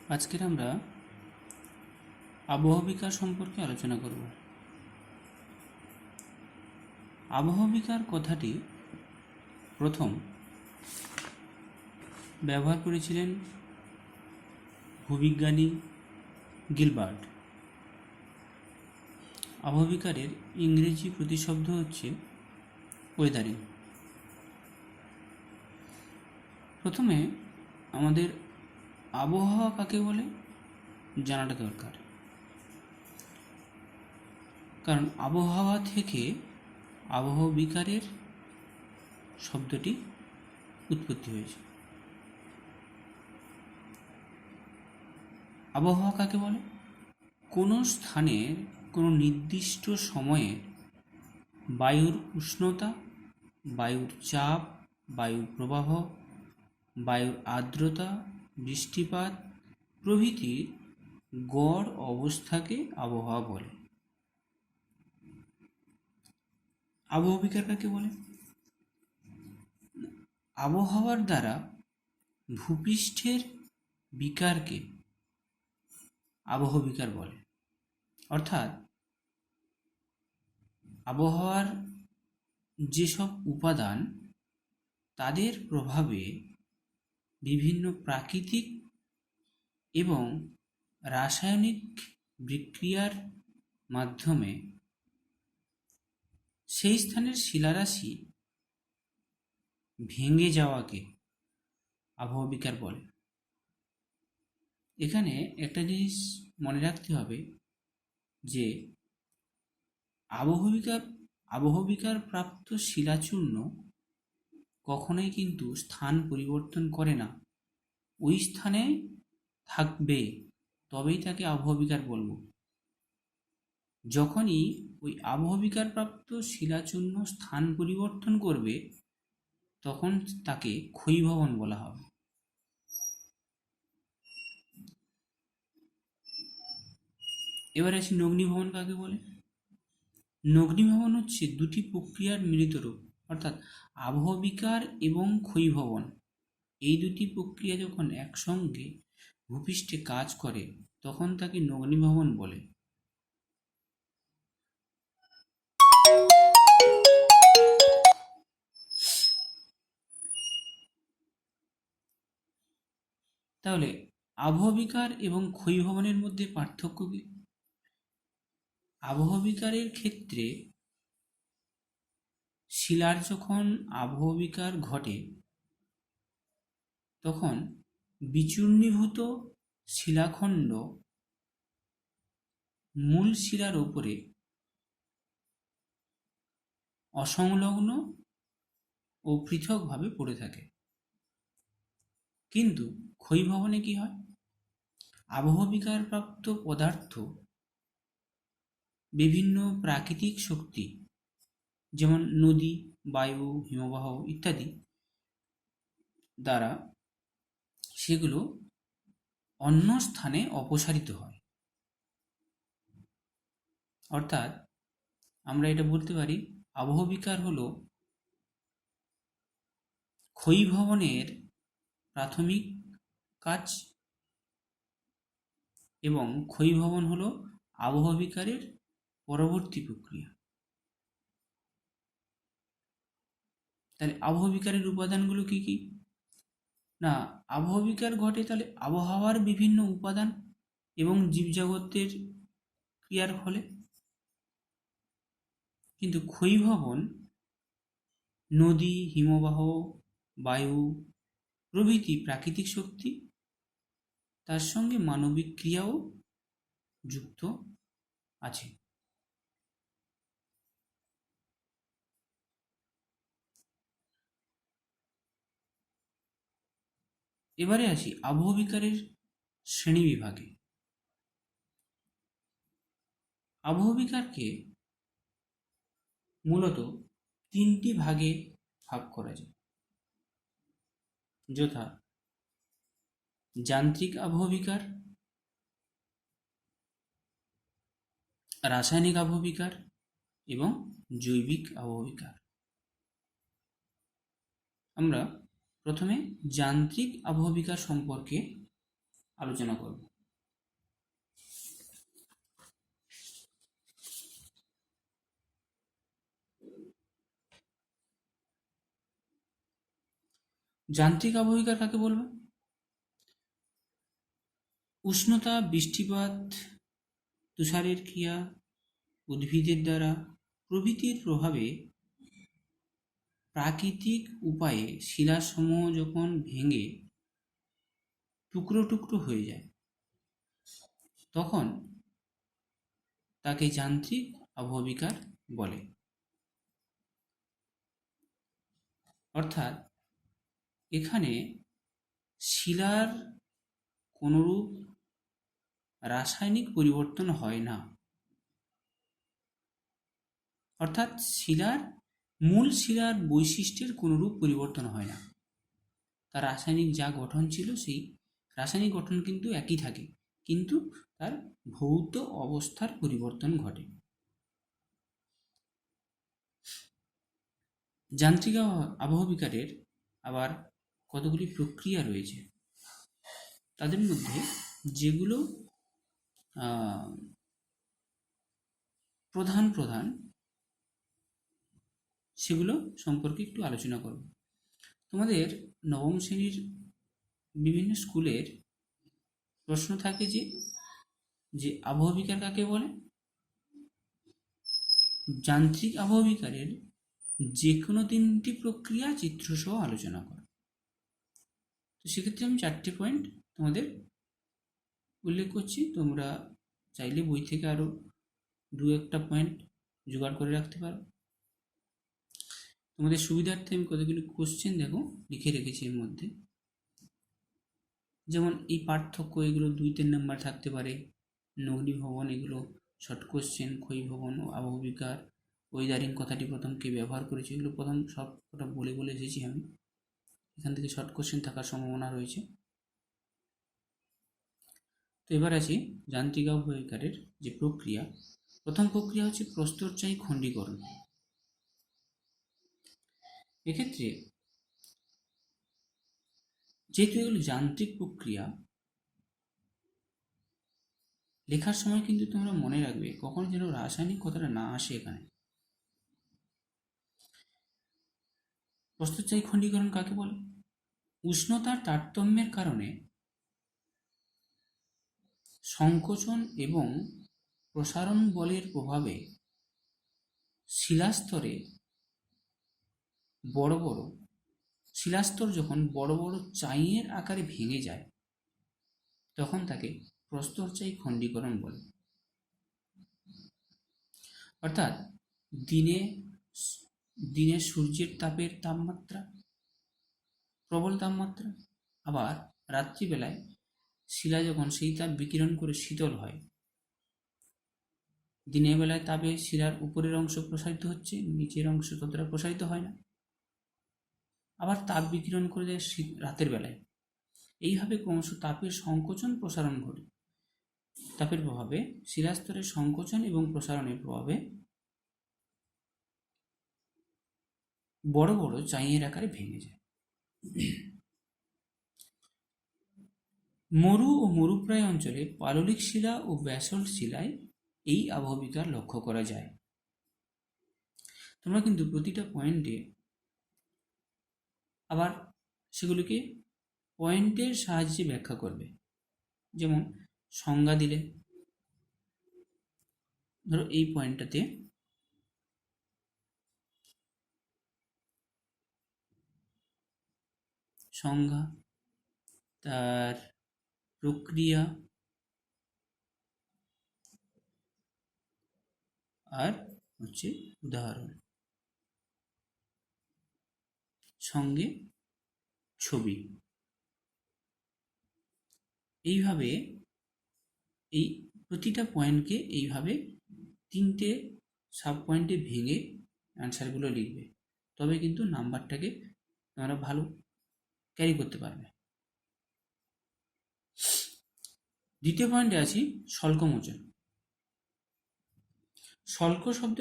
আজকের আমরা আবহাওয়া বিকার সম্পর্কে আলোচনা করব। আবহাওয়া বিকার কথাটি প্রথম ব্যবহার করেছিলেন ভূবিজ্ঞানী গিলবার্ট। আবহাওয়া বিকারের ইংরেজি প্রতিশব্দ হচ্ছে ওয়েদারিং। প্রথমে আমাদের আবহাওয়া কাকে বলে জানাটা দরকার, কারণ আবহাওয়া থেকে আবহাওয়া বিকারের শব্দটি উৎপত্তি হয়েছে। আবহাওয়া কাকে বলে? কোনো স্থানের কোনো নির্দিষ্ট সময়ে বায়ুর উষ্ণতা, বায়ুর চাপ, বায়ুর প্রবাহ, বায়ুর আর্দ্রতা, বৃষ্টিপাত প্রভৃতির গড় অবস্থাকে আবহাওয়া বলে। আবহাওয়া বিকার কাকে বলে? আবহাওয়ার দ্বারা ভূপৃষ্ঠের বিকারকে আবহাওয়া বিকার বলে। অর্থাৎ আবহাওয়ার যেসব উপাদান তাদের প্রভাবে বিভিন্ন প্রাকৃতিক এবং রাসায়নিক বিক্রিয়ার মাধ্যমে সেই স্থানের শিলারাশি ভেঙে যাওয়াকে আবহাওয়া বিকার বলে। এখানে একটা জিনিস মনে রাখতে হবে যে আবহাওয়া বিকার প্রাপ্ত শিলাচূর্ণ কখনোই কিন্তু স্থান পরিবর্তন করে না, ওই স্থানে থাকবে, তবেই তাকে আবহাওয়া বিকার বলবো। যখনই ওই আবহাওয়া বিকার প্রাপ্ত শিলাচূর্ণ স্থান পরিবর্তন করবে তখন তাকে ক্ষয়ীভবন বলা হবে। এবারে আসি নগ্নীভবন কাকে বলে। নগ্নীভবন হচ্ছে দুটি প্রক্রিয়ার মিলিত রূপ, অর্থাৎ আবহাওয়া বিকার এবং ক্ষয়ীভবন এই দুটি প্রক্রিয়া যখন একসঙ্গে ভূপৃষ্ঠে কাজ করে তখন তাকে নগ্নীভবন বলে। তাহলে আবহাওয়া বিকার এবং ক্ষয়ীভবনের মধ্যে পার্থক্য কি? আবহাওয়া বিকারের ক্ষেত্রে শিলার যখন আবহাওয়া বিকার ঘটে তখন বিচূর্ণীভূত শিলাখণ্ড মূল শিলার উপরে অসংলগ্ন ও পৃথকভাবে পড়ে থাকে। কিন্তু ক্ষয়ীভবনে কি হয়? আবহাওয়া বিকার প্রাপ্ত পদার্থ বিভিন্ন প্রাকৃতিক শক্তি যেমন নদী, বায়ু, হিমবাহ ইত্যাদি দ্বারা সেগুলো অন্য স্থানে অপসারিত হয়। অর্থাৎ আমরা এটা বলতে পারি আবহাওয়া বিকার হলো ক্ষয়ীভবনের প্রাথমিক কাজ এবং ক্ষয়ীভবন হলো আবহাওয়া বিকারের পরবর্তী প্রক্রিয়া। তাহলে আবহাওয়া বিকারের উপাদানগুলো কি কি? না, আবহাওয়া বিকার ঘটে তাহলে আবহাওয়ার বিভিন্ন উপাদান এবং জীবজগতের ক্রিয়ার ফলে। কিন্তু ক্ষয়ীভবন নদী, হিমবাহ, বায়ু প্রভৃতি প্রাকৃতিক শক্তি, তার সঙ্গে মানবিক ক্রিয়াও যুক্ত আছে। এবারে আসি আবহাওয়া বিকারের শ্রেণী বিভাগে। আবহাওয়া বিকারকে মূলত তিনটি ভাগে ভাগ করা যায়, যথা যান্ত্রিক আবহাওয়া বিকার, রাসায়নিক আবহাওয়া বিকার এবং জৈবিক আবহাওয়া বিকার। আমরা প্রথমে যান্ত্রিক আবহাওয়া বিকার সম্পর্কে আলোচনা করব। যান্ত্রিক আবহবিকার কাকে বলবো? উষ্ণতা, বৃষ্টিপাত, তুষারের ক্রিয়া, উদ্ভিদের দ্বারা প্রভৃতির প্রভাবে প্রাকৃতিক উপায়ে শিলাসমূহ যখন ভেঙে টুকরো টুকরো হয়ে যায়, তখন তাকে যান্ত্রিক আবহবিকার বলে। অর্থাৎ এখানে শিলার কোনরূপ রাসায়নিক পরিবর্তন হয় না, অর্থাৎ মূল শিলার বৈশিষ্ট্যের কোনরূপ পরিবর্তন হয় না। তার রাসায়নিক যা গঠন ছিল সেই রাসায়নিক গঠন কিন্তু একই থাকে, কিন্তু তার ভৌত অবস্থার পরিবর্তন ঘটে। যান্ত্রিক আবহবিকারের আবার কতগুলি প্রক্রিয়া রয়েছে, তাদের মধ্যে যেগুলো প্রধান প্রধান সেগুলো সম্পর্কে একটু আলোচনা করব। তোমাদের নবম শ্রেণীর বিভিন্ন স্কুলের প্রশ্ন থাকে যে আবহবিকার কাকে বলে? যান্ত্রিক আবহবিকারের যে কোনো তিনটি প্রক্রিয়া চিত্রসহ আলোচনা করো। তো সেক্ষেত্রে আমি 4টে পয়েন্ট তোমাদের উল্লেখ করছি, তোমরা চাইলে বই থেকে আরও 2-1টা পয়েন্ট জোগাড় করে রাখতে পারো। তোমাদের সুবিধার্থে আমি কতগুলি কোশ্চেন দেখো লিখে রেখেছি এর মধ্যে। যেমন এই পার্থক্য, এগুলো 2-3 নাম্বার থাকতে পারে। নগ্নিভবন, এগুলো শর্ট কোশ্চেন। ক্ষয়ীভবন ও আবহবিকার, ওয়েদারিং কথাটি প্রথম কে ব্যবহার করেছে, এগুলো প্রথম সব কটা বলে এসেছি আমি। এখান থেকে শর্ট কোশ্চেন থাকার সম্ভাবনা রয়েছে। তো এবার আছি যান্ত্রিক আবহবিকারের যে প্রক্রিয়া। প্রথম প্রক্রিয়া হচ্ছে প্রস্তরচায়ী খণ্ডীকরণ। এক্ষেত্রে যেহেতু এগুলো যান্ত্রিক প্রক্রিয়া, লেখার সময় কিন্তু তোমরা মনে রাখবে কখনো যেন রাসায়নিক কথাটা না আসে এখানে। প্রস্তরচায়ী খণ্ডীকরণ কাকে বলে? উষ্ণতার তারতম্যের কারণে সংকোচন এবং প্রসারণ বলের প্রভাবে শিলাস্তর যখন বড় বড় চাইয়ের আকারে ভেঙে যায়, তখন তাকে প্রস্তরচায়ী খণ্ডীকরণ বলে। অর্থাৎ দিনে সূর্যের তাপমাত্রা, প্রবল তাপমাত্রা, আবার রাত্রিবেলায় শিলা যখন সেই তাপ বিকিরণ করে শীতল হয়, দিনের বেলায় তাপে শিলার উপরের অংশ প্রসারিত হচ্ছে, নিচের অংশ ততটা প্রসারিত হয় না, আবার তাপ বিকিরণ করে দেয় রাতের বেলায়। এইভাবে ক্রমশ তাপের সংকোচন প্রসারণ ঘটে। তাপের প্রভাবে শিলাস্তরের সংকোচন এবং প্রসারণের প্রভাবে বড় বড় চাইয়ের আকারে ভেঙে যায়। মরু ও মরুপ্রায় অঞ্চলে পাললিক শিলা ও ব্যাসল্ট শিলায় এই আবহবিকার লক্ষ্য করা যায়। তোমরা কিন্তু প্রতিটা পয়েন্টে আবার সেগুলিকে পয়েন্টের সাহায্যে ব্যাখ্যা করবে। যেমন সংজ্ঞা দিলে, ধরো এই পয়েন্টটাতে সংজ্ঞা, তার প্রক্রিয়া, আর হচ্ছে উদাহরণ, সঙ্গে ছবি। এইভাবে এই প্রতিটা পয়েন্টকে এইভাবে 3টে সাব পয়েন্টে ভেঙে অ্যান্সারগুলো লিখবে, তবে কিন্তু নাম্বারটাকে তোমরা ভালো ক্যারি করতে পারবে। দ্বিতীয় পয়েন্টে আছি স্বল্পমোচন। স্বল্প শব্দ